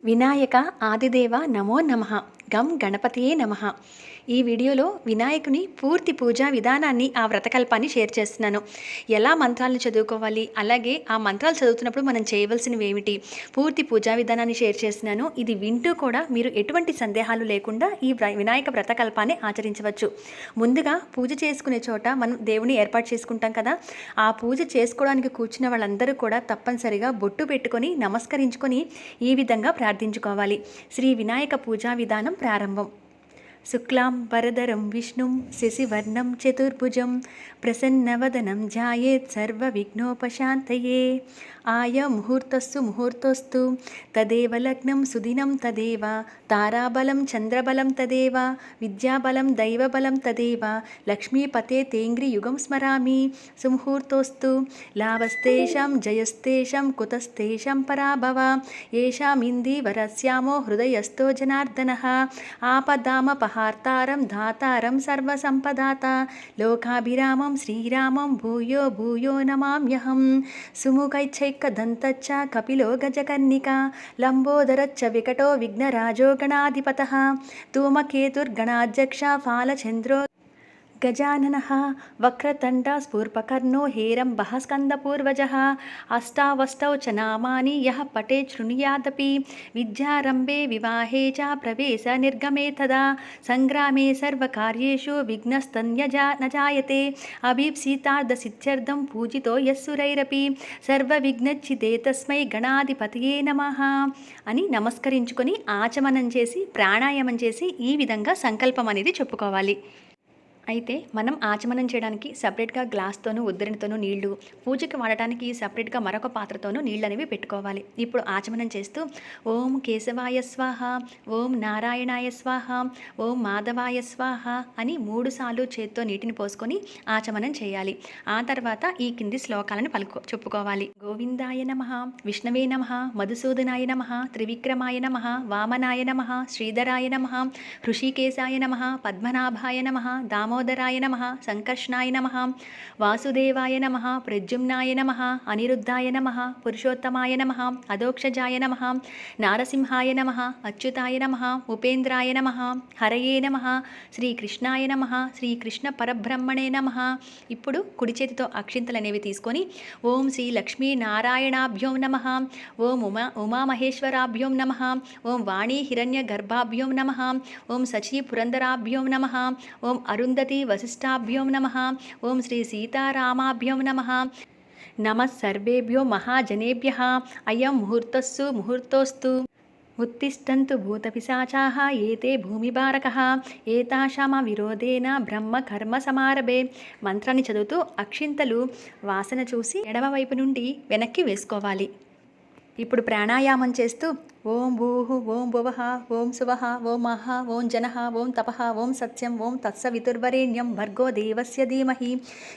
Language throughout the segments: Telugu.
వినాయక ఆదిదేవ నమో నమః. గం గణపతియే నమః. ఈ వీడియోలో వినాయకుని పూర్తి పూజా విధానాన్ని, ఆ వ్రతకల్పాన్ని షేర్ చేస్తున్నాను. ఎలా మంత్రాలను చదువుకోవాలి, అలాగే ఆ మంత్రాలు చదువుతున్నప్పుడు మనం చేయవలసినవి ఏమిటి, పూర్తి పూజా విధానాన్ని షేర్ చేస్తున్నాను. ఇది వింటూ కూడా మీరు ఎటువంటి సందేహాలు లేకుండా ఈ వినాయక వ్రతకల్పాన్ని ఆచరించవచ్చు. ముందుగా పూజ చేసుకునే చోట మనం దేవుని ఏర్పాటు చేసుకుంటాం కదా, ఆ పూజ చేసుకోవడానికి కూర్చున్న వాళ్ళందరూ కూడా తప్పనిసరిగా బొట్టు పెట్టుకొని నమస్కరించుకొని ఈ విధంగా ప్రార్థించుకోవాలి. శ్రీ వినాయక పూజా విధానం ప్రారంభం. శుక్లాం వరదరం విష్ణుం శశివర్ణం చతుర్భుజం ప్రసన్నవదనం ధ్యాయేత్ సర్వవిఘ్నోపశాంతయే. ఆయ ముహూర్తస్సు ముహూర్తోస్తు తదేవ లగ్నం సుదినం తదేవ తారాబలం చంద్రబలం తదేవ విద్యాబలం దైవబలం తదేవ లక్ష్మీపతే తేంగ్రి యుగం స్మరామి. సుముహూర్తోస్తు లాభస్తేషాం జయస్తేషాం కుతస్తేషాం పరాభవ ఏషామింది వరస్యామో హృదయస్థో జనార్దనః. ఆపదామపహార్తారం ధాతారం సర్వసంపదాత లోకాభిరామం శ్రీరామం భూయో భూయో నమామ్యహం. సుముఖైచ్చైకదంతచ్చ కపిలో గజకర్ణికా లంబోదరచ్చ వికటో విఘ్నరాజో గణాధిపతః. ధూమకేతుర్గణాధ్యక్ష ఫాలచంద్రో గజాననః. వక్రతండ స్ఫూర్పకర్ణో హేరంబః స్కందపూర్వజः. అష్టావష్టౌ చ నామాని యః పఠేత్ శృణుయాదపి. విద్యారంభే వివాహే చ ప్రవేశ నిర్గమే తదా సంగ్రామే సర్వకార్యేషు విఘ్నస్తన్యజా న జాయతే. అభీప్సితార్థసిద్ధ్యర్థం పూజితో యస్సురైరపి సర్వవిఘ్నచ్చితే తస్మై గణాధిపతయే నమః అని నమస్కరించుకొని ఆచమనం చేసి ప్రాణాయామం చేసి ఈ విధంగా సంకల్పం అనేది చెప్పుకోవాలి. అయితే మనం ఆచమనం చేయడానికి సపరేట్గా గ్లాస్తోనూ ఉద్దరణతోనూ నీళ్లు, పూజకి వాడటానికి సపరేట్గా మరొక పాత్రతోనూ నీళ్ళు అనేవి పెట్టుకోవాలి. ఇప్పుడు ఆచమనం చేస్తూ ఓం కేశవాయ స్వాహ, ఓం నారాయణాయ స్వాహ, ఓం మాధవాయ స్వాహ అని 3 సార్లు చేత్తో నీటిని పోసుకొని ఆచమనం చేయాలి. ఆ తర్వాత ఈ కింది శ్లోకాలను చెప్పుకోవాలి. గోవిందాయ నమః, విష్ణవే నమః, మధుసూదనాయ నమః, త్రివిక్రమాయ నమః, వామనాయ నమః, శ్రీధరాయ నమః, హృషికేశాయ నమః, పద్మనాభాయ నమః, దామోదరాయ నమః, సంకర్షణాయ నమః, వాసుదేవాయ నమః, ప్రద్యుమ్నాయ నమః, అనిరుద్ధాయ నమః, పురుషోత్తమాయ నమః, అదోక్షజాయ నమః, నారసింహాయ నమః, అచ్యుతాయ నమః, ఉపేంద్రాయ నమః, హరయే నమః, శ్రీకృష్ణాయ నమః, శ్రీకృష్ణ పరబ్రహ్మణే నమః. ఇప్పుడు కుడి చేతితో అక్షింతలు అనేవి తీసుకొని ఓం శ్రీ లక్ష్మీ నారాయణాభ్యోం నమః, ఓం ఉమామహేశ్వరాభ్యోం నమః, ఓం వాణీ హిరణ్య గర్భాభ్యోం నమః, ఓం సచీ పురందరాభ్యోం నమః, ఓం అరుంధతి వశిష్టాభ్యోం నమః, ఓం శ్రీ సీతారామాభ్యోం నమః. నమః సర్వేభ్యో మహాజనేభ్యః. అయం ముహూర్తస్సు ముహూర్తోస్తు ఉత్తిష్టంతు భూతపిశాచాః ఏతే భూమిభారకః ఏతాషామ విరోధేన బ్రహ్మ కర్మ సమారభే. మంత్రాన్ని చదువుతూ అక్షింతలు వాసన చూసి ఎడమ వైపు నుండి వెనక్కి వేసుకోవాలి. ఇప్పుడు ప్రాణాయామం చేస్తూ ఓం భూః ఓం భువః ఓం సువః ఓం మహః ఓం జనః ఓం తపః ఓం సత్యం ఓం తత్సవితుర్వరేణ్యం భర్గో దేవస్య ధీమహి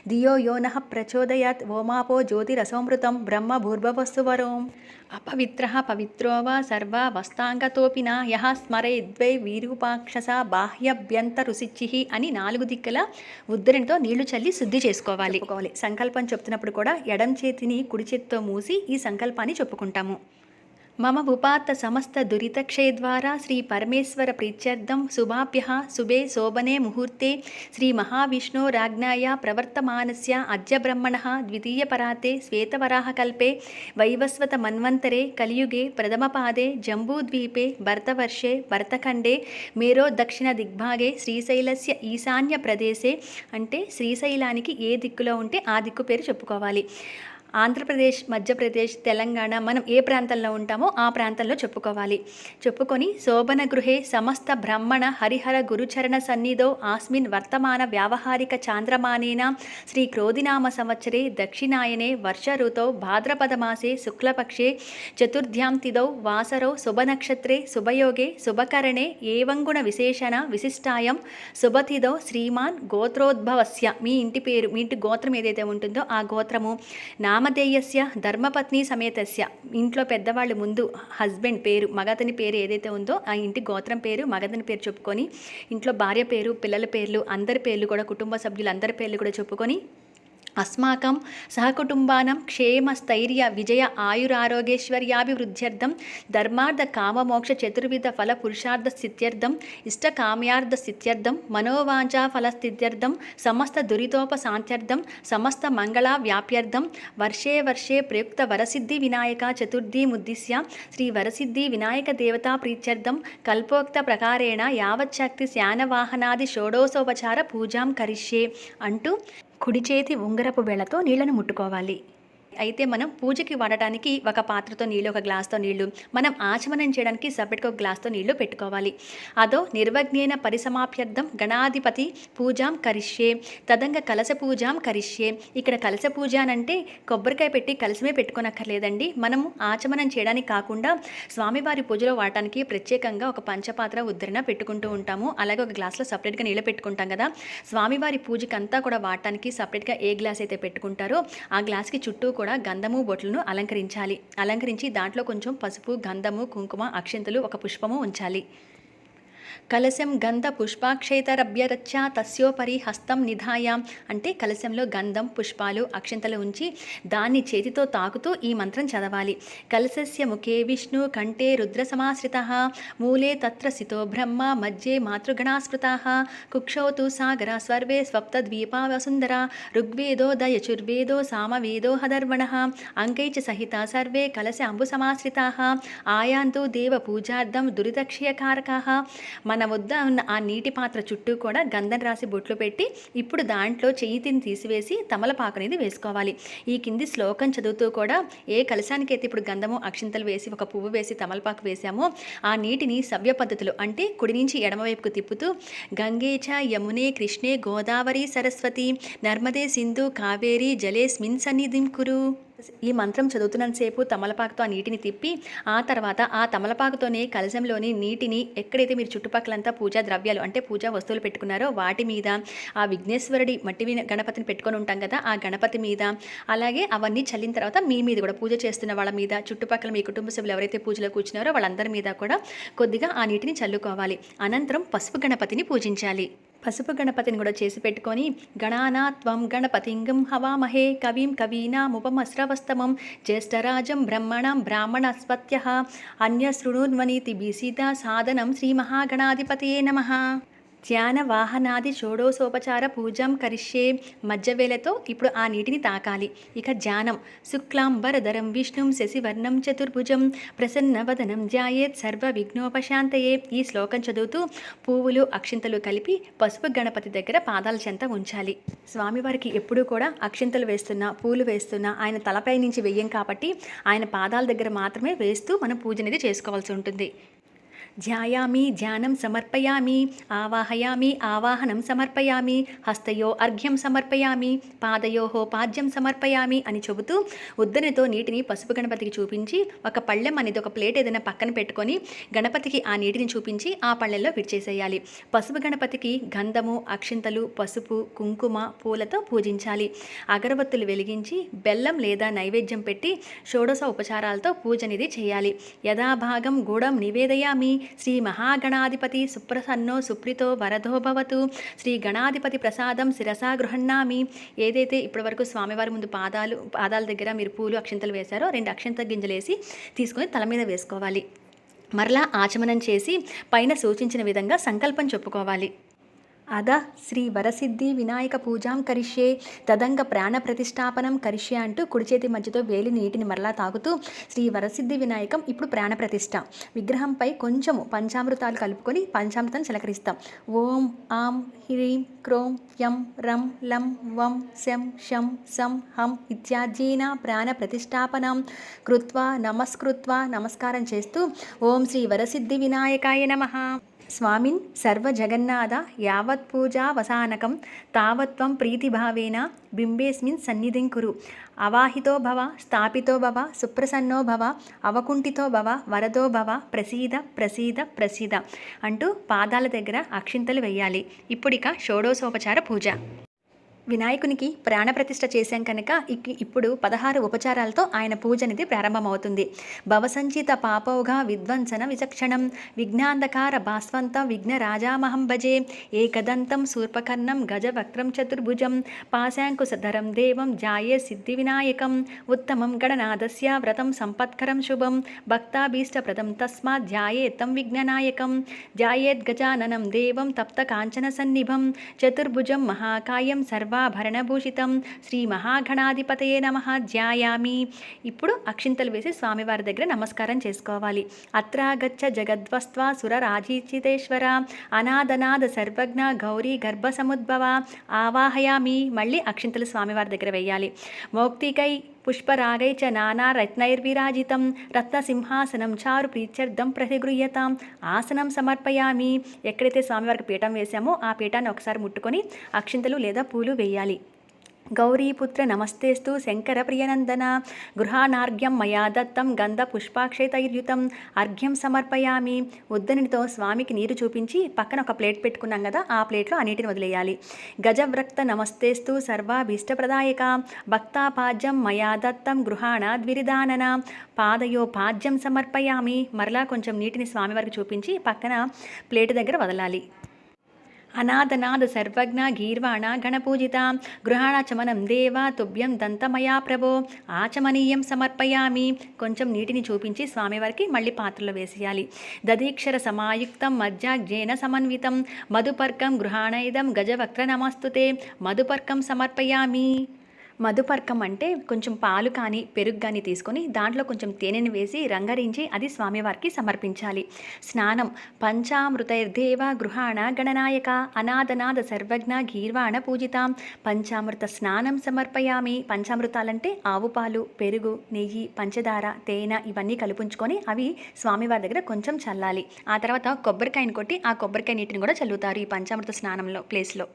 ధియో యో నః ప్రచోదయాత్. ఓమాపో జ్యోతిరసోమృతం బ్రహ్మ భూర్భువస్సువరోం. అపవిత్రః పవిత్రో వా సర్వావస్థాంగతోపి న యః స్మరేద్వై విరూపాక్షస బాహ్యభ్యంతరుశుచిః అని 4 దిక్కుల ఉద్దరణతో నీళ్లు చల్లి శుద్ధి చేసుకోవాలి. సంకల్పం చెప్తున్నప్పుడు కూడా ఎడం చేతిని కుడి చేతితో మూసి ఈ సంకల్పాన్ని చెప్పుకుంటాము. మమ ఉపాత్త సమస్త దురితక్షయద్వారా శ్రీ పరమేశ్వర ప్రీత్యర్థం శుభాభ్యః శుభే శోభనే ముహూర్తే శ్రీ మహావిష్ణోరాజ్ఞాయ ప్రవర్తమానస్య అద్య బ్రహ్మణః ద్వితీయపరాతే శ్వేతవరాహకల్పే వైవస్వత మన్వంతరే కలియుగే ప్రథమపాదే జంబూద్వీపే భరతవర్షే భరతఖండే మేరో దక్షిణ దిగ్భాగే శ్రీశైలస్య ఈశాన్య ప్రదేశే. అంటే శ్రీశైలానికి ఏ దిక్కులో ఉంటే ఆ దిక్కు పేరు చెప్పుకోవాలి. ఆంధ్రప్రదేశ్, మధ్యప్రదేశ్, తెలంగాణ మనం ఏ ప్రాంతంలో ఉంటామో ఆ ప్రాంతంలో చెప్పుకోవాలి. చెప్పుకొని శోభన గృహే సమస్త బ్రాహ్మణ హరిహర గురుచరణ సన్నిధో ఆస్మిన్ వర్తమాన వ్యావహారిక చాంద్రమానేన శ్రీ క్రోధినామ సంవత్సరే దక్షిణాయనే వర్ష ఋతౌ భాద్రపదమాసే శుక్లపక్షే చతుర్థ్యాం తిథౌ వాసరౌ శుభనక్షత్రే శుభయోగే శుభకరణే ఏవంగుణ విశేషణ విశిష్టాయం శుభతిథౌ శ్రీమాన్ గోత్రోద్భవస్య. మీ ఇంటి పేరు, మీ ఇంటి గోత్రం ఏదైతే ఉంటుందో ఆ గోత్రము నామధేయస్య ధర్మపత్ని సమేతస్య. ఇంట్లో పెద్దవాళ్ళు ముందు హస్బెండ్ పేరు, మగతని పేరు ఏదైతే ఉందో ఆ ఇంటి గోత్రం పేరు, మగతని పేరు చెప్పుకొని ఇంట్లో భార్య పేరు, పిల్లల పేర్లు, అందరి పేర్లు కూడా, కుటుంబ సభ్యులు అందరి పేర్లు కూడా చెప్పుకొని अस्माकं सहकुटुम्बानां क्षेमस्थैर्य विजय आयुरारोग्यैश्वर्याभिवृद्ध्यर्थं धर्मार्थकाममोक्षचतुर्विधफलपुरुषार्थसिद्ध्यर्थम् इष्टकाम्यार्थसिद्ध्यर्थं मनोवाञ्छाफलसिद्ध्यर्थं समस्तदुरितोपशान्त्यर्थं समस्तमङ्गलाव्याप्यर्थं वर्षे वर्षे प्रयुक्तवरसिद्धिविनायका चतुर्थीमुद्दिश्य श्रीवरसिद्धिविनायकदेवताप्रीत्यर्थं कल्पोक्तप्रकारेण यावच्छक्ति षोडशोपचार पूजां करिष्ये అంటూ కుడి చేతి ఉంగరపు వేళతో నీళ్లను ముట్టుకోవాలి. అయితే మనం పూజకి వాడటానికి ఒక పాత్రతో నీళ్ళు, ఒక గ్లాస్తో నీళ్లు, మనం ఆచమనం చేయడానికి సపరేట్గా ఒక గ్లాస్తో నీళ్లు పెట్టుకోవాలి. అదో నిర్వజ్ఞేన పరిసమాప్యర్థం గణాధిపతి పూజాం కరిష్యే తదంగ కలశ పూజాం కరిష్యే. ఇక్కడ కలశ పూజ అంటే కొబ్బరికాయ పెట్టి కలశమే పెట్టుకోనక్కర్లేదండి. మనము ఆచమనం చేయడానికి కాకుండా స్వామివారి పూజలో వాడటానికి ప్రత్యేకంగా ఒక పంచపాత్ర ఉద్ధరణ పెట్టుకుంటూ ఉంటాము. అలాగే ఒక గ్లాస్లో సపరేట్గా నీళ్ళు పెట్టుకుంటాం కదా. స్వామివారి పూజకి అంతా కూడా వాడటానికి సపరేట్గా ఏ గ్లాస్ అయితే పెట్టుకుంటారో ఆ గ్లాస్కి చుట్టూ కూడా గంధము బొట్లను అలంకరించి దాంట్లో కొంచెం పసుపు, గంధము, కుంకుమ, అక్షింతలు, ఒక పుష్పము ఉంచాలి. కలశం గంధ పుష్పాక్షేతరభ్యరచ్చ తస్యోపరి హస్తం నిధాయాం అంటే కలశంలో గంధం, పుష్పాలు, అక్షింతలు ఉంచి దాన్ని చేతితో తాకుతూ ఈ మంత్రం చదవాలి. కలశస్య ముఖే విష్ణు కంఠే రుద్ర సమాశ్రితః మూలే తత్ర సితో బ్రహ్మ మధ్యే మాతృగణాస్మృతాః కుక్షౌ తు సాగర స్వర్వే స్వప్తద్వీపా వసుంధర ఋగ్వేదో దయచుర్వేదో సామవేదో హధర్వణః అంకైచ సహిత సర్వే కలశ అంబు సమాశ్రితాః ఆయాంతు దేవ పూజార్థం దురితక్షయకారకాః. మన వద్ద ఉన్న ఆ నీటి పాత్ర చుట్టూ కూడా గంధం రాసి బొట్లు పెట్టి ఇప్పుడు దాంట్లో చెయ్యిని తీసివేసి తమలపాకు అనేది వేసుకోవాలి. ఈ కింది శ్లోకం చదువుతూ కూడా ఏ కలశానికైతే ఇప్పుడు గంధము, అక్షింతలు వేసి ఒక పువ్వు వేసి తమలపాకు వేసామో ఆ నీటిని సవ్య పద్ధతిలో అంటే కుడి నుంచి ఎడమవైపుకు తిప్పుతూ గంగే చ యమునే కృష్ణే గోదావరి సరస్వతి నర్మదే సింధు కావేరి జలేస్మిన్ సన్నిధిం కురు. ఈ మంత్రం చదువుతున్నంతసేపు తమలపాకుతో ఆ నీటిని తిప్పి ఆ తర్వాత ఆ తమలపాకుతోనే కలశంలోని నీటిని ఎక్కడైతే మీరు చుట్టుపక్కలంతా పూజా ద్రవ్యాలు అంటే పూజా వస్తువులు పెట్టుకున్నారో వాటి మీద, ఆ విఘ్నేశ్వరుడి మట్టి గణపతిని పెట్టుకొని ఉంటాం కదా ఆ గణపతి మీద, అలాగే అవన్నీ చల్లిన తర్వాత మీ మీద కూడా పూజ చేస్తున్న వాళ్ళ మీద, చుట్టుపక్కల మీ కుటుంబ సభ్యులు ఎవరైతే పూజలో కూర్చున్నారో వాళ్ళందరి మీద కూడా కొద్దిగా ఆ నీటిని చల్లుకోవాలి. అనంతరం పసుపు గణపతిని పూజించాలి. పసుపు గణపతిని కూడా చేసి పెట్టుకొని గణానాత్వం గణపతింగం హవామహే కవిం కవీనాముపమస్రవస్తమం జ్యేష్ఠరాజం బ్రహ్మణం బ్రాహ్మణస్పత్యః అన్యశృణున్వనీతి బిసీద సాధనం శ్రీ మహాగణాధిపతయే నమః. ధ్యాన వాహనాది షోడశోపచార పూజాం కరిష్యే. మధ్యవేళతో ఇప్పుడు ఆ నీటిని తాకాలి. ఇక ధ్యానం శుక్లాంబరధరం విష్ణుం శశివర్ణం చతుర్భుజం ప్రసన్నవదనం ధ్యాయేత్ సర్వ విఘ్నోపశాంతయే. ఈ శ్లోకం చదువుతూ పువ్వులు, అక్షింతలు కలిపి పసుపు గణపతి దగ్గర పాదాల చెంత ఉంచాలి. స్వామివారికి ఎప్పుడూ కూడా అక్షింతలు వేస్తున్నా, పూలు వేస్తున్నా ఆయన తలపై నుంచి వెయ్యం కాబట్టి ఆయన పాదాల దగ్గర మాత్రమే వేస్తూ మనం పూజ అనేది చేసుకోవాల్సి ఉంటుంది. ధ్యాయామి ధ్యానం సమర్పయామి ఆవాహయామి ఆవాహనం సమర్పయామి హస్తయో అర్ఘ్యం సమర్పయామి పాదయోః పాద్యం సమర్పయామి అని చెబుతూ ఉద్దరణతో నీటిని పసుపు గణపతికి చూపించి ఒక పళ్ళెం అనేది ఒక ప్లేట్ ఏదైనా పక్కన పెట్టుకొని గణపతికి ఆ నీటిని చూపించి ఆ పళ్ళెంలో విడిచేసేయాలి. పసుపు గణపతికి గంధము, అక్షింతలు, పసుపు, కుంకుమ, పూలతో పూజించాలి. అగరబత్తులు వెలిగించి బెల్లం లేదా నైవేద్యం పెట్టి షోడశ ఉపచారాలతో పూజ అనేది చేయాలి. యథాభాగం గూఢం నివేదయామి శ్రీ మహాగణాధిపతి సుప్రసన్నో సుప్రీతో వరదో భవతు శ్రీ గణాధిపతి ప్రసాదం శిరసా గృహణామి. ఏదైతే ఇప్పటి వరకు స్వామివారి ముందు పాదాల దగ్గర మీరు పూలు, అక్షింతలు వేశారో 2 అక్షింత గింజలు వేసి తీసుకొని తల మీద వేసుకోవాలి. మరలా ఆచమనం చేసి పైన సూచించిన విధంగా సంకల్పం చెప్పుకోవాలి. అద శ్రీ వరసిద్ధి వినాయక పూజాం కరిష్యే తదంగ ప్రాణ ప్రతిష్టాపనం కరిష్యే అంటూ కుడి చేతి మధ్యతో వేలి నీటిని మరలా తాగుతూ శ్రీ వరసిద్ధి వినాయకం ఇప్పుడు ప్రాణ ప్రతిష్ట. విగ్రహంపై కొంచెము పంచామృతాలు కలుపుకొని పంచామృతం చిలకరిస్తాం. ఓం ఆం హ్రీం క్రోం యం రం లం వం శం షం సం హం ఇత్యాదీన ప్రాణ ప్రతిష్టాపనం కృత్వా నమస్కారం చేస్తూ ఓం శ్రీ వరసిద్ధి వినాయకాయ నమః. స్వామిన్ సర్వజగన్నాథ యావత్ పూజావసానకం తావత్వం ప్రీతిభావేన బింబేస్మిన్ సన్నిధిం కురు. అవాహితో భవ స్థాపితో భవ సుప్రసన్నో భవ అవకుంఠితో భవ వరదో భవ ప్రసీద ప్రసీద ప్రసీద అంటూ పాదాల దగ్గర అక్షింతలు వేయాలి. ఇప్పుడిక షోడశోపచార పూజ. వినాయకునికి ప్రాణప్రతిష్ఠ చేశాం కనుక ఇప్పుడు 16 ఉపచారాలతో ఆయన పూజ అనేది ప్రారంభమవుతుంది. భవసంచిత పాపౌఘ విధ్వంసన విచక్షణం విఘ్నాంధకార భాస్వంతం విఘ్నరాజామహం భజే ఏకదంతం శూర్పకర్ణం గజవక్త్రం చతుర్భుజం పాశాంకుశధరం దేవం జాయే సిద్ధి వినాయకం ఉత్తమం గణనాథస్య వ్రతం సంపత్కరం శుభం భక్తాభీష్టప్రదం తస్మాత్ ధ్యాయేత్తం విఘ్ననాయకం ధ్యాయేత్ గజాననం దేవం తప్త కాంచన సన్నిభం చతుర్భుజం మహాకాయం సర్వాభరణభూషితం శ్రీ మహాగణాధిపతయే నమః ధ్యాయామి. ఇప్పుడు అక్షింతలు వేసి స్వామివారి దగ్గర నమస్కారం చేసుకోవాలి. అత్రాగచ్చ జగద్వస్త్వ సురరాజీచితేశ్వర అనాదనాద సర్వజ్ఞ గౌరీ గర్భసముద్భవ ఆవాహయామి. మళ్ళీ అక్షింతలు స్వామివారి దగ్గర వేయాలి. మౌక్తికై పుష్పరాగై చ నానా రత్నైర్విరాజితం రత్నసింహాసనం చారు ప్రీత్యర్థం ప్రతిగృహ్యతాం ఆసనం సమర్పయామి. ఎక్కడైతే స్వామివారికి పీఠం వేసామో ఆ పీఠాన్ని ఒకసారి ముట్టుకొని అక్షింతలు లేదా పూలు వేయాలి. గౌరీపుత్ర నమస్తేస్తు శంకర ప్రియనందన గృహానార్ఘ్యం మయా దత్తం గంధ పుష్పాక్షేతైర్యుతం అర్ఘ్యం సమర్పయామి. ఉద్దనితో స్వామికి నీరు చూపించి పక్కన ఒక ప్లేట్ పెట్టుకున్నాం కదా, ఆ ప్లేట్లో ఆ నీటిని వదిలేయాలి. గజవ్రక్త నమస్తేస్తు సర్వాభీష్టప్రదాయక భక్తాపాజ్యం మయా దత్తం గృహాణాద్విరిదానన పాదయోపాజ్యం సమర్పయామి. మరలా కొంచెం నీటిని స్వామివారికి చూపించి పక్కన ప్లేట్ దగ్గర వదలాలి. అనాదనాద సర్వజ్ఞ గీర్వాణ గణపూజిత గృహాణాచమనం దేవ తుభ్యం దంతమయా ప్రభో ఆచమనీయం సమర్పయామి. కొంచెం నీటిని చూపించి స్వామివారికి మళ్ళీ పాత్రలో వేసేయాలి. దధీక్షర సమాయుక్తం మధ్యాజ్ఞేన సమన్వితం మధుపర్కం గృహాణైదం గజవక్త్ర నమస్తుతే మధుపర్కం సమర్పయామి. మధుపర్కం అంటే కొంచెం పాలు కానీ పెరుగు కానీ తీసుకొని దాంట్లో కొంచెం తేనెని వేసి రంగరించి అది స్వామివారికి సమర్పించాలి. స్నానం పంచామృతైర్దేవ గృహాణ గణనాయక అనాదనాద సర్వజ్ఞ గీర్వాణ పూజితాం పంచామృత స్నానం సమర్పయామి. పంచామృతాలంటే ఆవు పాలు, పెరుగు, నెయ్యి, పంచదార, తేనె ఇవన్నీ కలుపుంచుకొని అవి స్వామివారి దగ్గర కొంచెం చల్లాలి. ఆ తర్వాత కొబ్బరికాయని కొట్టి ఆ కొబ్బరికాయ నీటిని కూడా చల్లుతారు ఈ పంచామృత స్నానంలో ప్లేస్లో.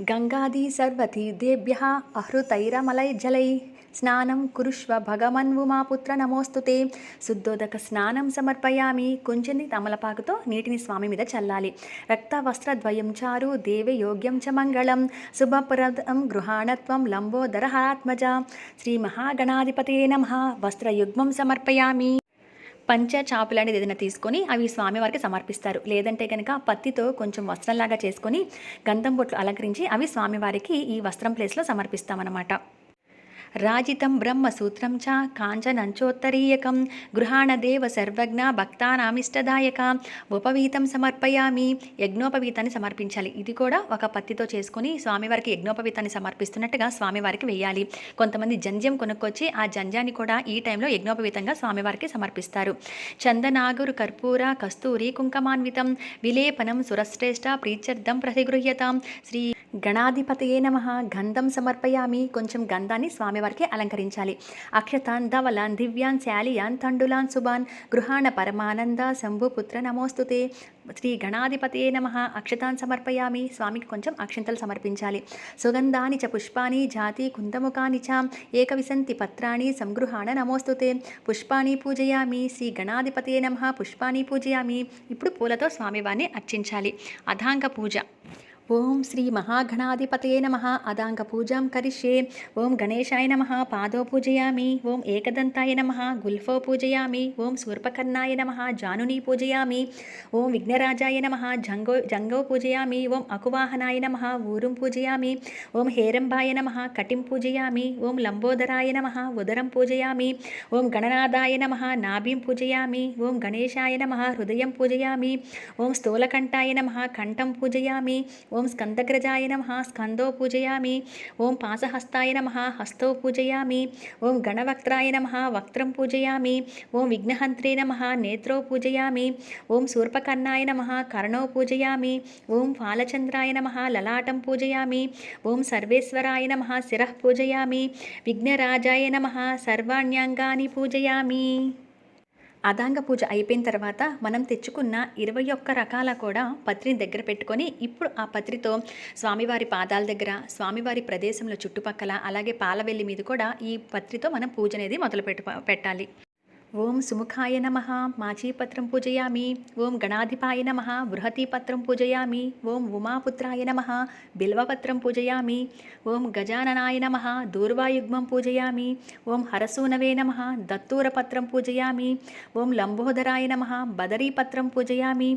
గంగాది సర్వతీర్థేభ్యః అహృతైరమలైర్జలై స్నానం కురుష్వ భగవన్వు మా పుత్ర నమోస్తుతే శుద్ధోదక స్నానం సమర్పయామి. కొంచెం తమలపాకుతో నీటిని స్వామి మీద చల్లాలి. రక్త వస్త్రద్వయం చారు దేవే యోగ్యం చ మంగళం శుభప్రదం గృహాణత్వం లంబోదరహాత్మజ శ్రీ మహాగణాధిపతయే నమః వస్త్రయుగ్మం సమర్పయామి. పంచ చాపులు అనేది ఏదైనా తీసుకొని అవి స్వామివారికి సమర్పిస్తారు. లేదంటే కనుక పత్తితో కొంచెం వస్త్రంలాగా చేసుకొని గంధం బొట్లు అలంకరించి అవి స్వామివారికి ఈ వస్త్రం ప్లేస్లో సమర్పిస్తామన్నమాట. రాజితం బ్రహ్మసూత్రం చ కాంచనంచోత్తరీయకం గృహాణదేవ సర్వజ్ఞ భక్తానామిష్టదాయక ఉపవీతం సమర్పయామి. యజ్ఞోపవీతాన్ని సమర్పించాలి. ఇది కూడా ఒక పత్తితో చేసుకుని స్వామివారికి యజ్ఞోపవీతాన్ని సమర్పిస్తున్నట్టుగా స్వామివారికి వేయాలి. కొంతమంది జంధ్యం కొనుక్కొచ్చి ఆ జంధ్యాన్ని కూడా ఈ టైంలో యజ్ఞోపవీతంగా స్వామివారికి సమర్పిస్తారు. చందనాగురు కర్పూర కస్తూరి కుంకుమాన్వితం విలేపనం సురశ్రేష్ఠ ప్రీత్యర్థం ప్రతిగృహ్యతాం శ్రీ గణాధిపతయే నమః గంధం సమర్పయామి. కొంచెం గంధాన్ని స్వామివారికి అలంకరించాలి. అక్షతాన్ ధవలాన్ దివ్యాన్ శాలియాన్ తండులాన్ శుభాన్ గృహాణ పరమానంద శంభుపుత్ర నమోస్తుతే శ్రీ గణాధిపతయే నమః అక్షతాన్ సమర్పయామి. స్వామికి కొంచెం అక్షంతలు సమర్పించాలి. సుగంధాని చ పుష్పాని జాతి కుందముఖాని చ ఏకవిశంతి పత్రాణి సంగృహాణ నమోస్తుతే పుష్పాని పూజయామి. శ్రీ గణాధిపతయే నమః పుష్పాని పూజయామి. ఇప్పుడు పూలతో స్వామివారిని అర్చించాలి. అథాంగ పూజ. ఓం శ్రీ మహాగణాధిపతయే నమః అదాంగ పూజాం కరిష్యే. ఓం గణేశాయ నమః పాదో పూజయామి. ఓం ఏకదంతాయ నమః గుల్ఫో పూజయామి. ఓం శూర్పకర్ణాయ నమః జానుని పూజయామి. ఓం విఘ్నరాజాయ నమః జంగో పూజయామి. ఓం అకువాహనాయ నమః ఊరుం పూజయామి. ఓం హేరంబాయ నమః కటిం పూజయామి. ఓం లంబోదరాయ నమః ఉదరం పూజయామి. ఓం గణనాథాయ నమః నాభిం పూజయామి. ఓం గణేశాయ నమః హృదయం పూజయామి. ఓం స్థూలకంఠాయ నమః కంఠం పూజయామి. ఓం స్కందగ్రజాయ నమః స్కందో పూజయామి. ఓం పాశహస్తాయ నమః హస్తో పూజయామి. ఓం గణవక్త్రాయ నమః వక్త్రం పూజయామి. ఓం విఘ్నహంత్రే నమః నేత్రో పూజయామి. ఓం శూర్పకర్ణాయ నమః కర్ణో పూజయామి. ఓం ఫాలచంద్రాయ నమః లలాటం పూజయామి. ఓం సర్వేశ్వరాయ నమః శిరః పూజయామి. విఘ్నరాజాయ నమః సర్వాణ్యాంగాని పూజయామి. అదాంగ పూజ అయిపోయిన తర్వాత మనం తెచ్చుకున్న 21 రకాల కూడా పత్రిని దగ్గర పెట్టుకొని ఇప్పుడు ఆ పత్రితో స్వామివారి పాదాల దగ్గర స్వామివారి ప్రదేశంలో చుట్టుపక్కల అలాగే పాలవెల్లి మీద కూడా ఈ పత్రితో మనం పూజ అనేది మొదలు పెట్టాలి. ఓం సుముఖాయ నమః మాచీపత్రం పూజయామి. ఓం గణాధిపాయ నమః బృహతీపత్రం పూజయామి. ఓం ఉమాపుత్రాయ నమః బిల్వపత్రం పూజయామి. ఓం గజాననాయ నమః దూర్వాయుగ్మం పూజయామి. ఓం హరసూనవే నమః దత్తూరపత్రం పూజయామి. ఓం లంబోదరాయ నమః బదరీపత్రం పూజయామి.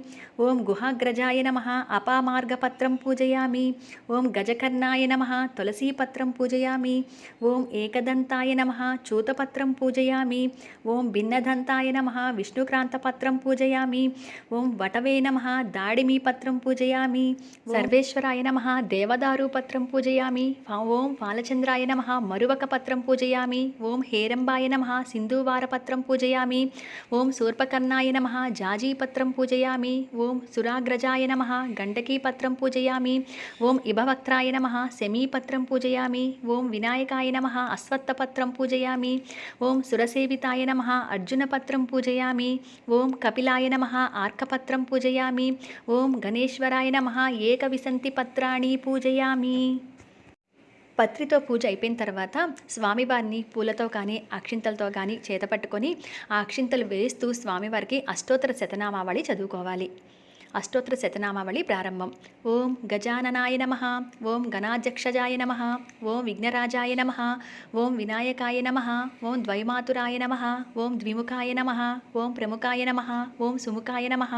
ఓం గుహాగ్రజాయ నమః అపామార్గపత్రం పూజయామి. ఓం గజకర్ణాయ నమః తులసీపత్రం పూజయామి. ఓం ఏకదంతాయ నమః చూతపత్రం పూజయామి. ఓం భిన్నదంతాయ నమః విష్ణుక్రాంతపత్రం పూజయామి. ఓం వటవే నమః దాడిమీపత్రం పూజయామి. సర్వేశ్వరాయ నమః దేవదారుపత్రం పూజయామి. ఓం బాలచంద్రాయ నమః మరువకపత్రం పూజయామి. ఓం హేరంబాయ నమః సింధూవారపత్రం పూజయామి. ఓం శూర్పకర్ణాయ నమః జాజీపత్రం పూజయామి. ఓం సురాగ్రజాయ నమః గండకీపత్రం పూజయామి. ఓం ఇభవక్త్రాయ నమః శమీపత్రం పూజయామి. ఓం వినాయకాయ నమః అశ్వత్థపత్రం పూజయామి. ఓం సురసేవితాయ నమః అర్జునపత్రం పూజయామి. ఓం కపిలాయ నమః ఆర్కపత్రం పూజయామి. ఓం గణేశ్వరాయ నమః ఏకవిశంతి పత్రాణి పూజయామి. పత్రితో పూజ అయిపోయిన తర్వాత స్వామివారిని పూలతో కానీ అక్షింతలతో కానీ చేతపట్టుకొని ఆ అక్షింతలు వేస్తూ స్వామివారికి అష్టోత్తర శతనామావళి చదువుకోవాలి. అష్టోత్తర శతనామావళి ప్రారంభం. ఓం గజాననాయ నమః. ఓం గణాధ్యక్షజాయ నమః. ఓం విఘ్నరాజాయ నమః. ఓం వినాయకాయ నమః. ఓం ద్వైమాతురాయ నమః. ఓం ద్విముఖాయ నమః. ఓం ప్రముఖాయ నమః. ఓం సుముఖాయ నమః.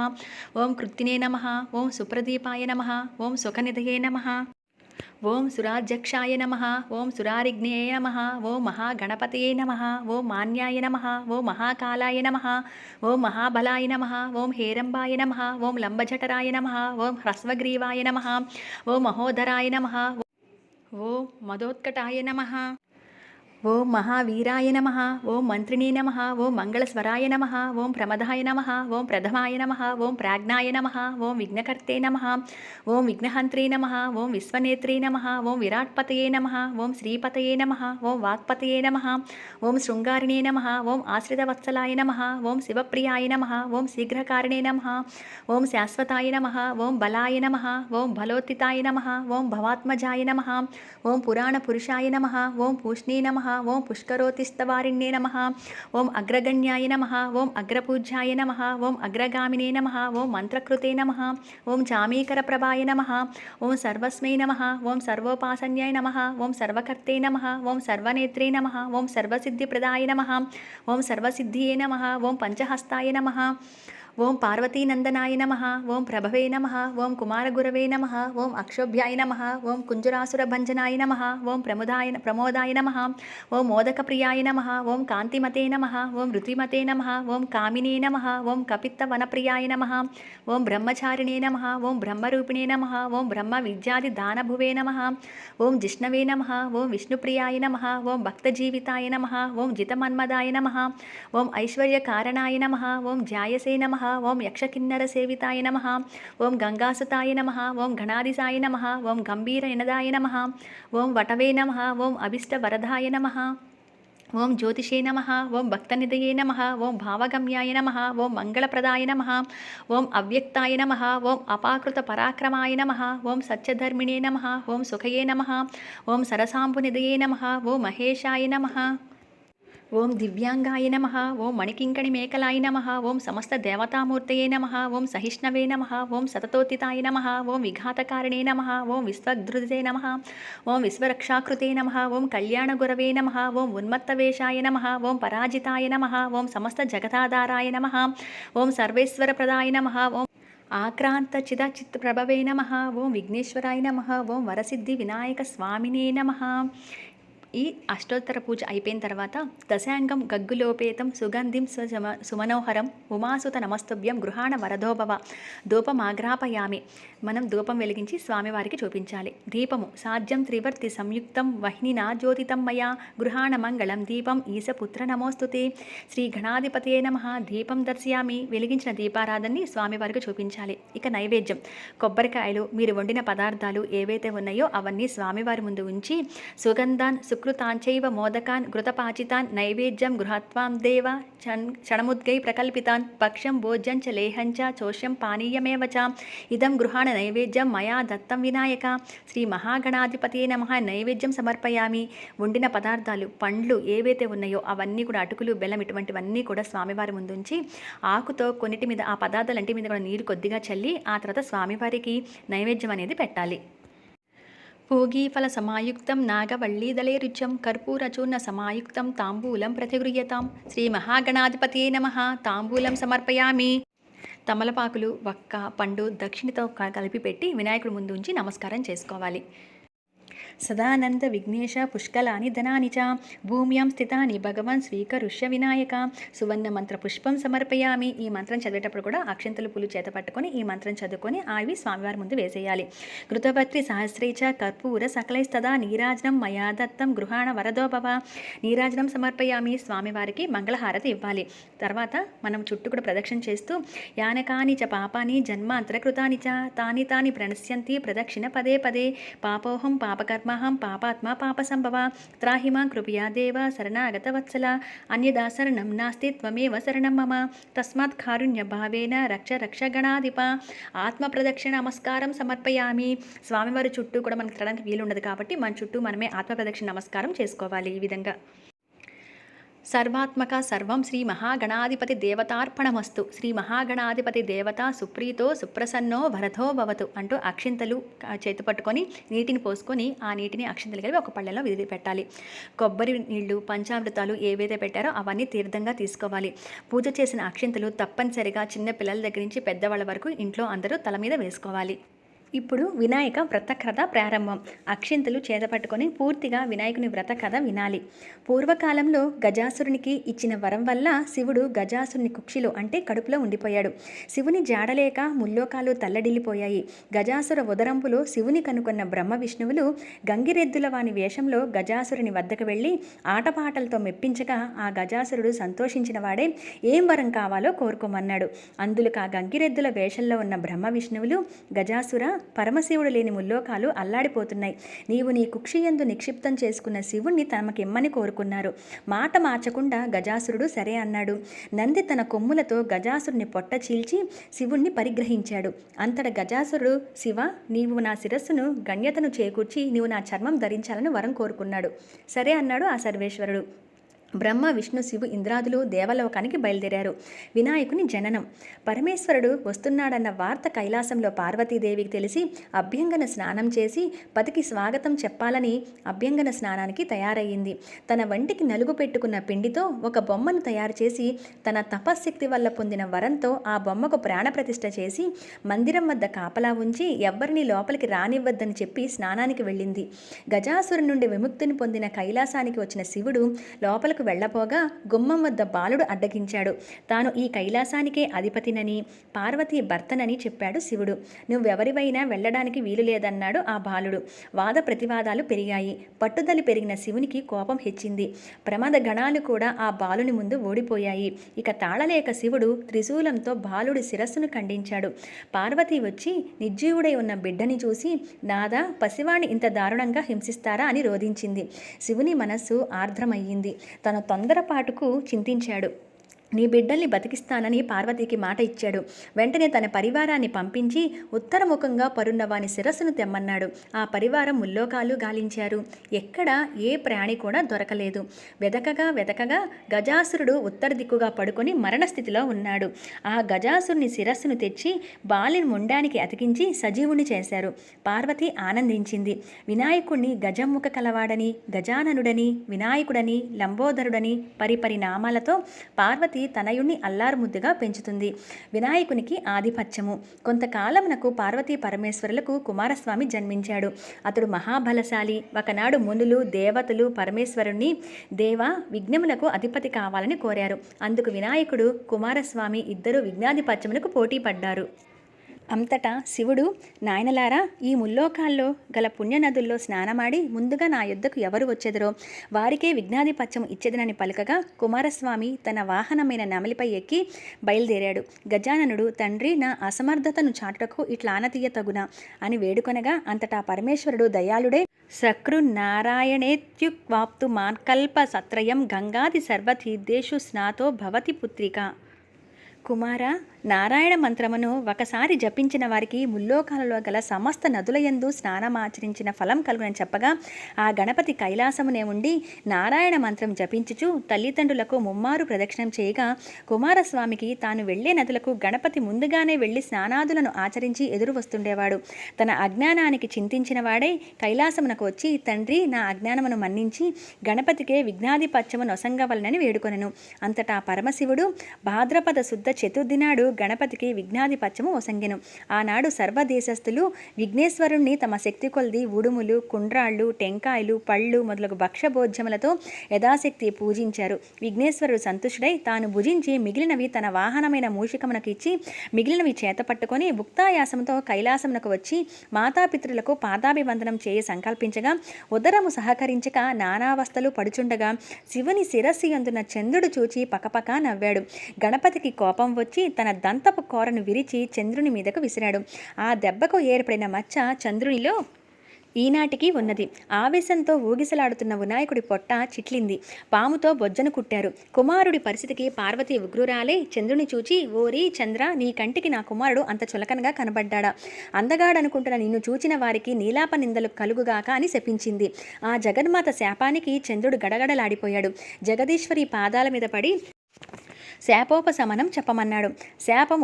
ఓం కృత్తినే నమః. ఓం సుప్రదీపాయ నమః. ఓం సుఖనిధయే నమః. ఓం సురాధ్యక్షాయ నమః. ఓం సురారిగ్నేయ నమః. ఓం మహాగణపతయే నమః. ఓం మాన్యాయ నమః. ఓం మహాకాలాయ నమః. ఓం మహాబలాయ నమః. ఓం హేరంబాయ నమః. ఓం లంబజఠరాయ నమః. ఓం హ్రస్వగ్రీవాయ నమః. ఓం మహోదరాయ నమః. ఓం మదోత్కటాయ నమః. ఓం మహావీరాయ నమః. ఓం మంత్రిణే నమః. ఓం మంగళస్వరాయ నమః. ఓం ప్రమదాయ నమః. ఓం ప్రథమాయ నమః. ఓం ప్రాజ్ఞాయ నమః. ఓం విఘ్నకర్తే నమః. ఓం విఘ్నహంత్రే నమః. ఓం విశ్వనేత్రే నమః. ఓం విరాట్పతయే నమః. ఓం శ్రీపతయే నమః. ఓం వాక్పతయే నమః. ఓం శృంగారిణే నమః. ఓం ఆశ్రితవత్సలాయ నమః. ఓం శివప్రియాయ నమః. ఓం శీఘ్రకారిణే నమః. ఓం శాశ్వతాయ నమః. ఓం బలాయ నమః. ఓం బలోత్తితాయ నమః. ఓం భవాత్మజాయ నమః. ఓం పురాణపురుషాయ నమః. ఓం పూష్ణే నమః. ఓం పుష్కరోతిస్తవారిణ్యే నమః. ఓం అగ్రగణ్యాయ నమః. ఓం అగ్రపూజ్యాయ నమః. ఓం అగ్రగామినే నమః. ఓం మంత్రకృతే నమః. ఓం చామీకరప్రభాయ నమః. ఓం సర్వస్మై నమః. ఓం సర్వోపాసన్యాయ నమః. ఓం సర్వకర్తే నమః. ఓం సర్వనేత్రే నమః. ఓం సర్వసిద్ధిప్రదాయ నమః. ఓం సర్వసిద్ధియే నమః. ఓం పంచహస్తాయ నమః. ఓం పార్వతీనందనాయ నమః. ఓం ప్రభవే నమః. ఓం కుమారగురవే నమః. ఓం అక్షోభ్యాయ నమః. ఓం కుంజరాసురభంజనాయ నమః. ఓం ప్రమోదాయ నమః. ఓం మోదకప్రియాయ నమః. ఓం కాంతిమతే నమః. ఓం ఋతిమతే నమః. ఓం కామినే నమః. ఓం కపిత్తవనప్రియాయ నమః. ఓం బ్రహ్మచారిణే నమః. ఓం బ్రహ్మరూపిణే నమః. ఓం బ్రహ్మ విద్యాది దానభువే నమః. ఓం జిష్ణవే నమః. ఓం విష్ణుప్రియాయ నమః. ఓం భక్తజీవితాయ నమః. ఓం జితమన్మదాయ నమః. ఓం ఐశ్వర్యకారణాయ నమః. ఓం జాయసే నమః. ఓం యక్షకిన్నర సేవితాయ నమః. ఓం గంగాసుతాయ నమః. ఓం గణాదిసాయ నమః. ఓం గంభీర నినదాయ నమః. ఓం వటవే నమః. ఓం అభిష్టవరదాయ నమః. ఓం జ్యోతిషే నమః. ఓం భక్తనిధయే నమః. ఓం భావగమ్యాయ నమః. ఓం మంగళప్రదాయ నమః. ఓం అవ్యక్తాయ నమః. ఓం అపాకృత పరాక్రమాయ నమః. ఓం సత్యధర్మిణే నమః. ఓం సుఖయే నమః. ఓం సరసాంబునిధయే నమః. ఓం మహేశాయ నమః. ఓం దివ్యాంగాయ నమః. ఓం మణికింకణి మేకలాయ నమః. ఓం సమస్త దేవతామూర్తయే నమః. ఓం సహిష్ణవే నమః. ఓం సతతోత్తితాయ నమః. ఓం విఘాతకారిణే నమః. ఓం విశ్వధృతే నమః. ఓం విశ్వరక్షాకృతే నమః. ఓం కళ్యాణగురవే నమః. ఓం ఉన్మత్తవేషాయ నమః. ఓం పరాజితాయ నమః. ఓం సమస్త జగతాధారాయ నమః. ఓం సర్వేశ్వరప్రదాయ నమః. ఓం ఆక్రాంత చిత్తప్రభవే నమః. ఓం విఘ్నేశ్వరాయ నమః. ఓం వరసిద్ధి వినాయక స్వామినే నమః. ఈ అష్టోత్తర పూజ అయిపోయిన తర్వాత దశాంగం గగ్గులోపేతం సుగంధిం సుమనోహరం ఉమాసుత నమస్తుభ్యం గృహాణ వరదోభవ ధూపమాగ్రాపయామి. మనం ధూపం వెలిగించి స్వామివారికి చూపించాలి. దీపము సాధ్యం త్రివర్తి సంయుక్తం వహ్నినా జ్యోతితం మయా గృహాణ మంగళం దీపం ఈశపుత్ర నమోస్తుతే. శ్రీ గణాధిపతయే నమః. దీపం దర్శయామి. వెలిగించిన దీపారాధనని స్వామివారికి చూపించాలి. ఇక నైవేద్యం కొబ్బరికాయలు, మీరు వండిన పదార్థాలు ఏవైతే ఉన్నాయో అవన్నీ స్వామివారి ముందు ఉంచి సుగంధాన్ సుకృతాంచైవ మోదకాన్ ఘృతపాచితాన్ నైవేద్యం గృహత్వాం దేవ క్షణముద్గై ప్రకల్పితాన్ పక్షం భోజ్యం చ లేహం చ చోష్యం పానీయమేవ చ ఇదం గృహాణ నైవేద్యం మయా దత్తం వినాయక. శ్రీ మహాగణాధిపతే నమః. నైవేద్యం సమర్పయామి. వండిన పదార్థాలు పండ్లు ఏవైతే ఉన్నాయో అవన్నీ కూడా అటుకులు బెల్లం ఇటువంటివన్నీ కూడా స్వామివారి ముందుంచి ఆకుతో కొన్నిటి మీద ఆ పదార్థాలంటి మీద కూడా నీరు కొద్దిగా చల్లి ఆ తర్వాత స్వామివారికి నైవేద్యం అనేది పెట్టాలి. పూగీఫల సమాయుక్తం నాగవల్లీదళే రుచ్యం కర్పూరచూర్ణ సమాయుక్తం తాంబూలం ప్రతిగృహ్యతాం. శ్రీ మహాగణాధిపతే నమః. తాంబూలం సమర్పయామి. తమలపాకులు వక్క పండు దక్షిణతో కలిపి పెట్టి వినాయకుడి ముందు ఉంచి నమస్కారం చేసుకోవాలి. సదానంద విఘ్నేశ పుష్కలాని ధనాని చ భూమ్యాం స్థితాని భగవాన్ స్వీకరుష్య వినాయక. సువర్ణ మంత్ర పుష్పం సమర్పయామి. ఈ మంత్రం చదివేటప్పుడు కూడా అక్షంతలు పూలు చేత పట్టుకొని ఈ మంత్రం చదువుకొని అవి స్వామివారి ముందు వేసేయాలి. కృతపత్రి సహస్రైచ కర్పూర సకలైస్తదా నీరాజనం మయా దత్తం గృహాణ వరదోభవ. నీరాజనం సమర్పయామి. స్వామివారికి మంగళహారతి ఇవ్వాలి. తర్వాత మనం చుట్టూ కూడా ప్రదక్షిణ చేస్తూ యానకాని చ పాపాని జన్మాంతరకృతాని చ తాని తాని ప్రణశ్యంతి ప్రదక్షిణ పదే పదే పాపోహం పాపకర్మహం పాపాత్మ పాప సంభవ త్రాహిమాం కృపయా దేవ శరణాగత వత్సల అన్యదా శరణం నాస్తి త్వమేవ శరణం మమ తస్మాత్ కారుణ్య భావేన రక్ష రక్ష గణాధిప. ఆత్మ ప్రదక్షిణ నమస్కారం సమర్పయామి. స్వామివారి చుట్టూ కూడా మనకు తిరగడానికి వీలుండదు కాబట్టి మన చుట్టూ మనమే ఆత్మ ప్రదక్షిణ నమస్కారం చేసుకోవాలి. ఈ విధంగా సర్వాత్మక సర్వం శ్రీ మహాగణాధిపతి దేవతార్పణమస్తు. శ్రీ మహాగణాధిపతి దేవత సుప్రీతో సుప్రసన్నో వరదో భవతు అంటూ అక్షింతలు చేతి పట్టుకొని నీటిని పోసుకొని ఆ నీటిని అక్షింతలు కలిపి ఒక పళ్ళెంలో విధి పెట్టాలి. కొబ్బరి నీళ్లు పంచామృతాలు ఏవైతే పెట్టారో అవన్నీ తీర్థంగా తీసుకోవాలి. పూజ చేసిన అక్షింతలు తప్పనిసరిగా చిన్న పిల్లల దగ్గర నుంచి పెద్దవాళ్ళ వరకు ఇంట్లో అందరూ తల మీద వేసుకోవాలి. ఇప్పుడు వినాయక వ్రత కథ ప్రారంభం. అక్షింతలు చేతపట్టుకొని పూర్తిగా వినాయకుని వ్రత కథ వినాలి. పూర్వకాలంలో గజాసురునికి ఇచ్చిన వరం వల్ల శివుడు గజాసురుని కుక్షిలో అంటే కడుపులో ఉండిపోయాడు. శివుని జాడలేక ముల్లోకాలు తల్లడిల్లిపోయాయి. గజాసుర ఉదరంపులో శివుని కనుకొన్న బ్రహ్మ విష్ణువులు గంగిరెద్దుల వాని వేషంలో గజాసురుని వద్దకు వెళ్ళి ఆటపాటలతో మెప్పించగా ఆ గజాసురుడు సంతోషించిన వాడే ఏం వరం కావాలో కోరుకోమన్నాడు. అందుకు ఆ గంగిరెద్దుల వేషంలో ఉన్న బ్రహ్మ విష్ణువులు గజాసుర పరమశివుడు లేని ముల్లోకాలు అల్లాడిపోతున్నాయి. నీవు నీ కుక్షియందు నిక్షిప్తం చేసుకున్న శివుణ్ణి తమకిమ్మని కోరుకున్నారు. మాట మార్చకుండా గజాసురుడు సరే అన్నాడు. నంది తన కొమ్ములతో గజాసురుని పొట్ట చీల్చి శివుణ్ణి పరిగ్రహించాడు. అంతట గజాసురుడు శివ నీవు నా శిరస్సును గణ్యతను చేకూర్చి నీవు నా చర్మం ధరించాలని వరం కోరుకున్నాడు. సరే అన్నాడు ఆ సర్వేశ్వరుడు. బ్రహ్మ విష్ణు శివు ఇంద్రాదులు దేవలోకానికి బయలుదేరారు. వినాయకుని జననం. పరమేశ్వరుడు వస్తున్నాడన్న వార్త కైలాసంలో పార్వతీదేవికి తెలిసి అభ్యంగన స్నానం చేసి పతికి స్వాగతం చెప్పాలని అభ్యంగన స్నానానికి తయారయ్యింది. తన వంటికి నలుగు పెట్టుకున్న పిండితో ఒక బొమ్మను తయారు చేసి తన తపశ్శక్తి వల్ల పొందిన వరంతో ఆ బొమ్మకు ప్రాణప్రతిష్ఠ చేసి మందిరం వద్ద కాపలా ఉంచి ఎవ్వరినీ లోపలికి రానివ్వద్దని చెప్పి స్నానానికి వెళ్ళింది. గజాసురు నుండి విముక్తిని పొందిన కైలాసానికి వచ్చిన శివుడు లోపలకు వెళ్లపోగా గుమ్మం వద్ద బాలుడు అడ్డగించాడు. తాను ఈ కైలాసానికే అధిపతినని పార్వతీ భర్తనని చెప్పాడు శివుడు. నువ్వెవరివైనా వెళ్ళడానికి వీలు లేదన్నాడు ఆ బాలుడు. వాద ప్రతివాదాలు పెరిగాయి. పట్టుదల పెరిగిన శివునికి కోపం హెచ్చింది. ప్రమాద గణాలు కూడా ఆ బాలుని ముందు ఓడిపోయాయి. ఇక తాళలేక శివుడు త్రిశూలంతో బాలుడి శిరస్సును ఖండించాడు. పార్వతి వచ్చి నిర్జీవుడై ఉన్న బిడ్డని చూసి నాదా పసివాణ్ణి ఇంత దారుణంగా హింసిస్తారా అని రోధించింది. శివుని మనస్సు ఆర్ద్రమయ్యింది. తన తొందరపాటుకు చింతించాడు. నీ బిడ్డల్ని బతికిస్తానని పార్వతికి మాట ఇచ్చాడు. వెంటనే తన పరివారాన్ని పంపించి ఉత్తరముఖంగా పరున్న వాని శిరస్సును తెమ్మన్నాడు. ఆ పరివారం ముల్లోకాలు గాలించారు. ఎక్కడ ఏ ప్రాణి కూడా దొరకలేదు. వెతకగా గజాసురుడు ఉత్తర దిక్కుగా పడుకొని మరణస్థితిలో ఉన్నాడు. ఆ గజాసురుని శిరస్సును తెచ్చి బాలిని ముండానికి అతికించి సజీవుని చేశారు. పార్వతి ఆనందించింది. వినాయకుణ్ణి గజముఖ కలవాడని గజాననుడని వినాయకుడని లంబోదరుడని పరిపరి నామాలతో పార్వతి తనయుణ్ణి అల్లారుముద్దుగా పెంచుతుంది. వినాయకునికి ఆధిపత్యము. కొంతకాలమునకు పార్వతీ పరమేశ్వరులకు కుమారస్వామి జన్మించాడు. అతడు మహాబలశాలి. ఒకనాడు మునులు దేవతలు పరమేశ్వరుణ్ణి దేవా విఘ్నములకు అధిపతి కావాలని కోరారు. అందుకు వినాయకుడు కుమారస్వామి ఇద్దరు విఘ్నాధిపత్యములకు పోటీ పడ్డారు. అంతటా శివుడు నాయనలారా ఈ ముల్లోకాల్లో గల పుణ్యనదుల్లో స్నానమాడి ముందుగా నా యుద్ధకు ఎవరు వచ్చెదరో వారికే విఘ్నాధిపత్యం ఇచ్చేదనని పలుకగా కుమారస్వామి తన వాహనమైన నెమలిపై ఎక్కి బయలుదేరాడు. గజాననుడు తండ్రి నా అసమర్థతను చాటుటకు ఇట్లా ఆనతీయ తగునా అని వేడుకొనగా అంతటా పరమేశ్వరుడు దయాళుడే సకృన్నారాయణేత్యుక్వాప్తు మాన్కల్ప సత్రయం గంగాది సర్వతీర్థేషు స్నాతో భవతి పుత్రిక. కుమార, నారాయణ మంత్రమును ఒకసారి జపించిన వారికి ముల్లోకాలలో గల సమస్త నదులయందు స్నానమాచరించిన ఫలం కలుగునని చెప్పగా ఆ గణపతి కైలాసమునే ఉండి నారాయణ మంత్రం జపించుచు తల్లిదండ్రులకు ముమ్మారు ప్రదక్షిణం చేయగా కుమారస్వామికి తాను వెళ్లే నదులకు గణపతి ముందుగానే వెళ్లి స్నానాదులను ఆచరించి ఎదురు వస్తుండేవాడు. తన అజ్ఞానానికి చింతించిన వాడే కైలాసమునకు వచ్చి, తండ్రి, నా అజ్ఞానమును మన్నించి గణపతికే విఘ్నాధిపత్యము నొసంగవలనని వేడుకొనెను. అంతటా పరమశివుడు భాద్రపద శుద్ధ చతుర్థి నాడు గణపతికి విఘ్నాధిపత్యము ఒసంగెను. ఆనాడు సర్వదేశస్థులు విఘ్నేశ్వరుణ్ణి తమ శక్తి కొలది ఉడుములు, కుండ్రాళ్ళు, టెంకాయలు, పళ్ళు మొదలగు భక్ష్యభోజ్యములతో యథాశక్తి పూజించారు. విఘ్నేశ్వరుడు సంతుష్టుడై తాను భుజించి మిగిలినవి తన వాహనమైన మూషికమునకు ఇచ్చి మిగిలినవి చేత పట్టుకొని భుక్తాయాసంతో కైలాసమునకు వచ్చి మాతాపితృలకు పాదాభివందనం చేయ సంకల్పించగా ఉదరము సహకరించక నానావస్థలు పడుచుండగా శివుని శిరస్సు యందున చంద్రుడు చూచి పకపక నవ్వాడు. గణపతికి కోపం వచ్చి తన దంతపు కోరను విరిచి చంద్రుని మీదకు విసిరాడు. ఆ దెబ్బకు ఏర్పడిన మచ్చ చంద్రునిలో ఈనాటికి ఉన్నది. ఆవేశంతో ఊగిసలాడుతున్న వినాయకుడి పొట్ట చిట్లింది. పాముతో బొజ్జను కుట్టారు. కుమారుడి పరిస్థితికి పార్వతి ఉగ్రురాలై చంద్రుని చూచి, ఓరి చంద్ర, నీ కంటికి నా కుమారుడు అంత చులకనగా కనబడ్డాడా? అందగాడనుకుంటున్న నిన్ను చూచిన వారికి నీలాప నిందలు కలుగుగాక అని శపించింది. ఆ జగన్మాత శాపానికి చంద్రుడు గడగడలాడిపోయాడు. జగదీశ్వరి పాదాల మీద పడి శాపోపశమనం చెప్పమన్నాడు. శాపం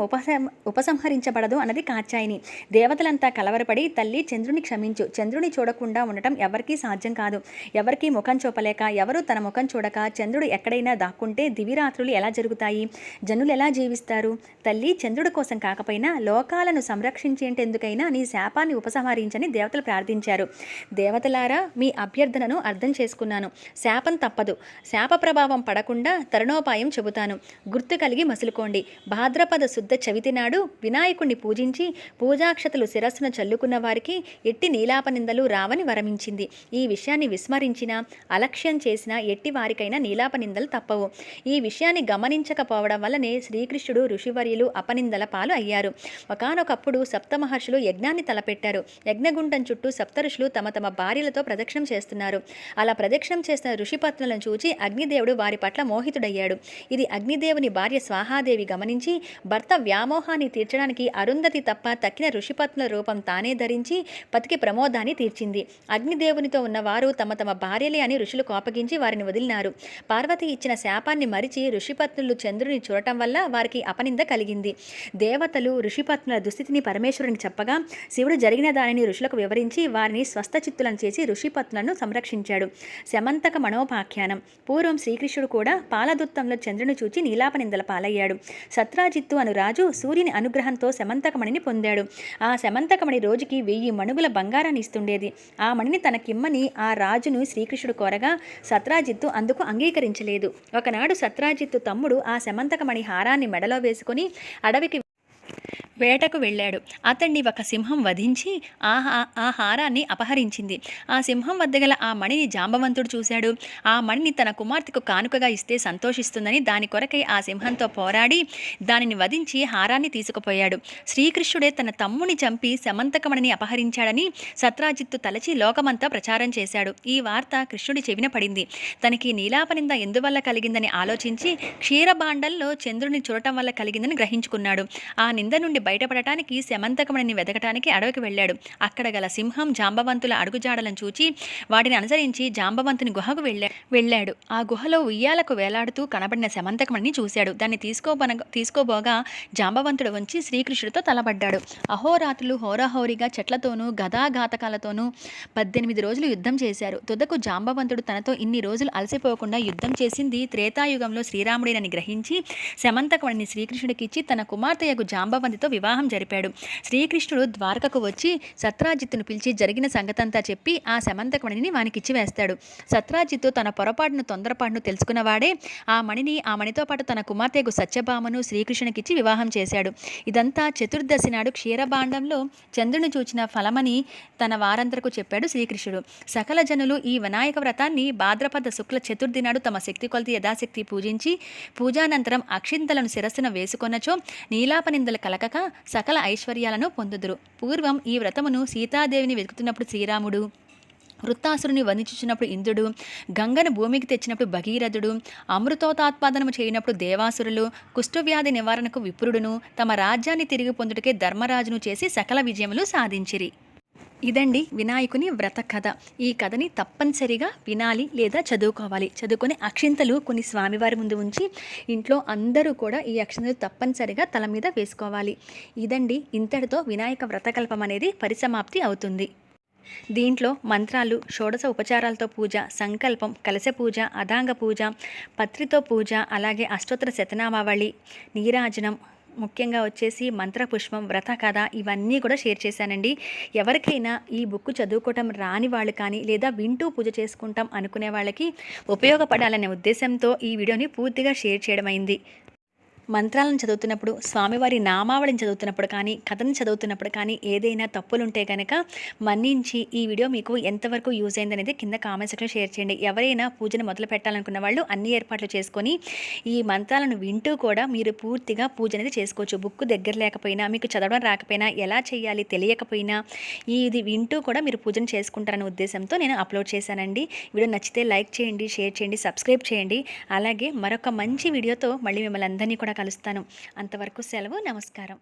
ఉపసంహరించబడదు అన్నది కాత్యాయని. దేవతలంతా కలవరపడి, తల్లి, చంద్రుని క్షమించు. చంద్రుని చూడకుండా ఉండటం ఎవరికీ సాధ్యం కాదు. ఎవరికీ ముఖం చూపలేక, ఎవరు తన ముఖం చూడక చంద్రుడు ఎక్కడైనా దాక్కుంటే దివిరాత్రులు ఎలా జరుగుతాయి? జనులు ఎలా జీవిస్తారు? తల్లి, చంద్రుడి కోసం కాకపోయినా లోకాలను సంరక్షించేందుకైనా నీ శాపాన్ని ఉపసంహరించని దేవతలు ప్రార్థించారు. దేవతలారా, మీ అభ్యర్థనను అర్థం చేసుకున్నాను. శాపం తప్పదు. శాప ప్రభావం పడకుండా తరుణోపాయం చెబుతాను. గుర్తు కలిగి మసులుకోండి. భాద్రపద శుద్ధ చవితి నాడు వినాయకుణ్ణి పూజించి పూజాక్షతలు శిరస్సున చల్లుకున్న వారికి ఎట్టి నీలాపనిందలు రావని వరమించింది. ఈ విషయాన్ని విస్మరించినా, అలక్ష్యం చేసినా ఎట్టి వారికైనా నీలాపనిందలు తప్పవు. ఈ విషయాన్ని గమనించకపోవడం వల్లనే శ్రీకృష్ణుడు, ఋషివర్యులు అపనిందల పాలు అయ్యారు. ఒకానొకప్పుడు సప్తమహర్షులు యజ్ఞాన్ని తలపెట్టారు. యజ్ఞగుండం చుట్టూ సప్తఋషులు తమ తమ భార్యలతో ప్రదక్షిణం చేస్తున్నారు. అలా ప్రదక్షిణం చేస్తున్న ఋషిపత్నులను చూచి అగ్నిదేవుడు వారి పట్ల మోహితుడయ్యాడు. ఇది అగ్నిదేవుని భార్య స్వాహాదేవి గమనించి భర్త వ్యామోహాన్ని తీర్చడానికి అరుంధతి తప్ప తక్కిన ఋషిపత్నుల రూపం తానే ధరించి పతికి ప్రమోదాన్ని తీర్చింది. అగ్నిదేవునితో ఉన్నవారు తమ తమ భార్యలే అని ఋషులు కోపగించి వారిని వదిలినారు. పార్వతి ఇచ్చిన శాపాన్ని మరిచి ఋషిపత్నులు చంద్రుని చూడటం వల్ల వారికి అపనింద కలిగింది. దేవతలు ఋషిపత్నుల దుస్థితిని పరమేశ్వరునికి చెప్పగా శివుడు జరిగిన దానిని ఋషులకు వివరించి వారిని స్వస్థచిత్తులను చేసి ఋషిపత్నులను సంరక్షించాడు. శమంతక మనోపాఖ్యానం. పూర్వం శ్రీకృష్ణుడు కూడా పాలదుత్తంలో చంద్రుని చూచి నీలాపనిందల పాలయ్యాడు. సత్రాజిత్తు అను రాజు సూర్యుని అనుగ్రహంతో శమంతకమణిని పొందాడు. ఆ శమంతకమణి రోజుకి 1000 మణుగుల బంగారాన్ని ఇస్తుండేది. ఆ మణిని తనకిమ్మని ఆ రాజును శ్రీకృష్ణుడు కోరగా సత్రాజిత్తు అందుకు అంగీకరించలేదు. ఒకనాడు సత్రాజిత్తు తమ్ముడు ఆ శమంతకమణి హారాన్ని మెడలో వేసుకుని అడవికి వేటకు వెళ్ళాడు. అతన్ని ఒక సింహం వధించి ఆ హారాన్ని అపహరించింది. ఆ సింహం వద్ద గల ఆ మణిని జాంబవంతుడు చూశాడు. ఆ మణిని తన కుమార్తెకు కానుకగా ఇస్తే సంతోషిస్తుందని దాని కొరకై ఆ సింహంతో పోరాడి దానిని వధించి హారాన్ని తీసుకుపోయాడు. శ్రీకృష్ణుడే తన తమ్ముని చంపి శమంతకమణిని అపహరించాడని సత్రాజిత్తు తలచి లోకమంతా ప్రచారం చేశాడు. ఈ వార్త కృష్ణుడి చెవిన పడింది. తనకి నీలాపనింద ఎందువల్ల కలిగిందని ఆలోచించి క్షీరభాండంలో చంద్రుని చూడటం వల్ల కలిగిందని గ్రహించుకున్నాడు. ఆ నింద నుండి బయటపడటానికి శమంతకమణిని వెతకటానికి అడవికి వెళ్ళాడు. అక్కడ గల సింహం జాంబవంతుల అడుగుజాడలను చూచి వాటిని అనుసరించి జాంబవంతుని గుహకు వెళ్ళాడు. ఆ గుహలో ఉయ్యాలకు వేలాడుతూ కనబడిన శమంతకమణిని చూశాడు. దాన్ని తీసుకోబోగా జాంబవంతుడు వంచి శ్రీకృష్ణుడితో తలబడ్డాడు. అహోరాత్రులు హోరాహోరీగా చెట్లతోనూ గదాఘాతకాలతోనూ 18 రోజులు యుద్ధం చేశారు. తుదకు జాంబవంతుడు తనతో ఇన్ని రోజులు అలసిపోకుండా యుద్ధం చేసింది త్రేతాయుగంలో శ్రీరాముడేనని గ్రహించి శమంతకమణిని శ్రీకృష్ణుడికిచ్చి తన కుమార్తెయగు జాంబవంతితో వివాహం జరిపాడు. శ్రీకృష్ణుడు ద్వారకకు వచ్చి సత్రాజిత్తును పిలిచి జరిగిన సంగతంతా చెప్పి ఆ శమంతకమణిని వానికిచ్చి వేస్తాడు. సత్రాజిత్తు తన పొరపాటును తొందరపాటును తెలుసుకున్నవాడే ఆ మణితో పాటు తన కుమార్తెకు సత్యభామను శ్రీకృష్ణునికిచ్చి వివాహం చేశాడు. ఇదంతా చతుర్దశి నాడు క్షీరభాండంలో చంద్రుని చూచిన ఫలమని తన వారందరకు చెప్పాడు శ్రీకృష్ణుడు. సకల జనులు ఈ వినాయక వ్రతాన్ని భాద్రపద శుక్ల చతుర్థి నాడు తమ శక్తి కొలది యథాశక్తి పూజించి పూజానంతరం అక్షింతలను శిరస్సున వేసుకొన్నచో నీలాపనిందలు కలకక సకల ఐశ్వర్యాలను పొందుదురు. పూర్వం ఈ వ్రతమును సీతాదేవిని వెతుకుతున్నప్పుడు శ్రీరాముడు వృత్తాసురుని వధించుచున్నప్పుడు ఇంద్రుడు, గంగను భూమికి తెచ్చినప్పుడు భగీరథుడు, అమృతోతాత్పాదనము చేయనప్పుడు దేవాసురులు, కుష్ఠవ్యాధి నివారణకు విప్రుడును, తమ రాజ్యాన్ని తిరిగి పొందుటకే ధర్మరాజును చేసి సకల విజయములు సాధించిరి. ఇదండి వినాయకుని వ్రత కథ. ఈ కథని తప్పనిసరిగా వినాలి లేదా చదువుకోవాలి. చదువుకొని అక్షింతలు కొన్ని స్వామివారి ముందు ఉంచి ఇంట్లో అందరూ కూడా ఈ అక్షింతలు తప్పనిసరిగా తల మీద వేసుకోవాలి. ఇదండి, ఇంతటితో వినాయక వ్రతకల్పం అనేది పరిసమాప్తి అవుతుంది. దీంట్లో మంత్రాలు, షోడశ ఉపచారాలతో పూజ, సంకల్పం, కలశ పూజ, అదాంగ పూజ, పత్రితో పూజ, అలాగే అష్టోత్తర శతనామావళి, నీరాజనం, ముఖ్యంగా వచ్చేసి మంత్రపుష్పం, వ్రత కథ ఇవన్నీ కూడా షేర్ చేశానండి. ఎవరికైనా ఈ బుక్ చదువుకోవటం రాని వాళ్ళు కానీ లేదా వింటూ పూజ చేసుకుంటాం అనుకునే వాళ్ళకి ఉపయోగపడాలనే ఉద్దేశంతో ఈ వీడియోని పూర్తిగా షేర్ చేయడం అయింది. మంత్రాలను చదువుతున్నప్పుడు, స్వామివారి నామావళిని చదువుతున్నప్పుడు కానీ, కథను చదువుతున్నప్పుడు కానీ ఏదైనా తప్పులుంటే కనుక మన్నించి ఈ వీడియో మీకు ఎంతవరకు యూజ్ అయిందనేది కింద కామెంట్ సెక్షన్లో షేర్ చేయండి. ఎవరైనా పూజను మొదలు పెట్టాలనుకున్న వాళ్ళు అన్ని ఏర్పాట్లు చేసుకొని ఈ మంత్రాలను వింటూ కూడా మీరు పూర్తిగా పూజ అనేది చేసుకోవచ్చు. బుక్ దగ్గర లేకపోయినా, మీకు చదవడం రాకపోయినా, ఎలా చేయాలి తెలియకపోయినా ఇది వింటూ కూడా మీరు పూజను చేసుకుంటారనే ఉద్దేశంతో నేను అప్లోడ్ చేశానండి. వీడియో నచ్చితే లైక్ చేయండి, షేర్ చేయండి, సబ్స్క్రైబ్ చేయండి. అలాగే మరొక మంచి వీడియోతో మళ్ళీ మిమ్మల్ని అందరినీ కూడా కలుస్తాను. అంతవరకు సెలవు. నమస్కారం.